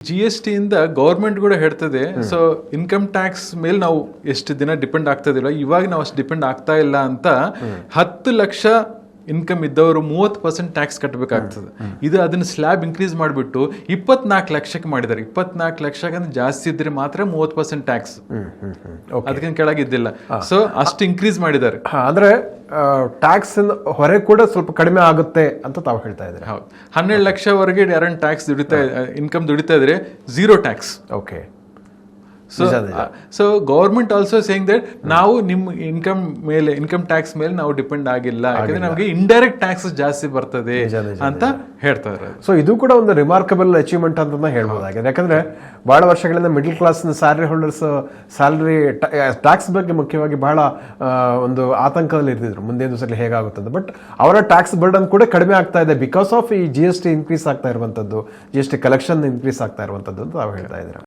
GST ಇಂದ government ಕೂಡ ಹೇಳ್ತದೆ. ಸೊ ಇನ್ಕಮ್ ಟ್ಯಾಕ್ಸ್ ಮೇಲೆ ನಾವು ಎಷ್ಟು ದಿನ ಡಿಪೆಂಡ್ ಆಗ್ತದಿಲ್ಲ, ಇವಾಗ ನಾವು ಅಷ್ಟು ಡಿಪೆಂಡ್ ಆಗ್ತಾ ಇಲ್ಲ ಅಂತ 10 ಲಕ್ಷ ಇನ್ಕಮ್ ಇದ್ದವರು 30% ಟ್ಯಾಕ್ಸ್ ಕಟ್ಟಬೇಕಾಗ್ತದೆ. ಇದು ಅದನ್ನ ಸ್ಲ್ಯಾಬ್ ಇನ್ಕ್ರೀಸ್ ಮಾಡಿಬಿಟ್ಟು 24 ಲಕ್ಷಕ್ಕೆ ಮಾಡಿದ್ದಾರೆ. 24 ಲಕ್ಷಕ್ಕೆ ಜಾಸ್ತಿ ಇದ್ರೆ ಮಾತ್ರ 30% ಟ್ಯಾಕ್ಸ್, ಅದಕ್ಕಿಂತ ಕೆಳಗಿದ್ದಿಲ್ಲ. ಸೊ ಅಷ್ಟು ಇನ್ಕ್ರೀಸ್ ಮಾಡಿದ್ದಾರೆ. ಅಂದ್ರೆ ಟ್ಯಾಕ್ಸ್ ಹೊರೆ ಕೂಡ ಸ್ವಲ್ಪ ಕಡಿಮೆ ಆಗುತ್ತೆ ಅಂತ ತಾವು ಹೇಳ್ತಾ ಇದ್ದಾರೆ. ಹೌದು, 12 ಲಕ್ಷವರೆಗೆ ಯಾರನ್ನ ಟ್ಯಾಕ್ಸ್ ಇನ್ಕಮ್ ದುಡಿತಾ ಇದ್ರೆ 0 tax. Okay. So government also saying that ನಾವು ನಿಮ್ಮ ಇನ್ಕಮ್ ಟ್ಯಾಕ್ಸ್ ಮೇಲೆ ನಾವು ಡಿಪೆಂಡ್ ಆಗಿಲ್ಲ, ಯಾಕಂದ್ರೆ ನಮಗೆ ಇಂಡೈರೆಕ್ಟ್ ಟ್ಯಾಕ್ಸ್ ಜಾಸ್ತಿ ಬರ್ತದೆ ಅಂತ ಹೇಳ್ತಾರೆ. ಸೊ ಇದು ಕೂಡ ಒಂದು ರಿಮಾರ್ಕಬಲ್ ಅಚೀವ್ಮೆಂಟ್ ಅಂತ ಹೇಳ್ಬೋದಾಗಿದೆ. ಯಾಕಂದ್ರೆ ಬಹಳ ವರ್ಷಗಳಿಂದ middle class salary holders salary tax ಬಗ್ಗೆ ಮುಖ್ಯವಾಗಿ ಬಹಳ ಒಂದು ಆತಂಕದಲ್ಲಿ ಇರ್ತಿದ್ರು, ಮುಂದಿನ ದಿವಸದಲ್ಲಿ ಹೇಗಾಗುತ್ತದೆ. ಬಟ್ ಅವರ ಟ್ಯಾಕ್ಸ್ ಬರ್ಡನ್ ಕೂಡ ಕಡಿಮೆ ಆಗ್ತಾ ಇದೆ ಬಿಕಾಸ್ ಆಫ್ ಈ GST ಇನ್ಕ್ರೀಸ್ ಆಗ್ತಾ ಇರುವಂತದ್ದು, GST ಕಲೆಕ್ಷನ್ ಇನ್ಕ್ರೀಸ್ ಆಗ್ತಾ ಇರುವಂತದ್ದು ಅಂತ ತಾವು ಹೇಳ್ತಾ ಇದ್ದೀರಾ.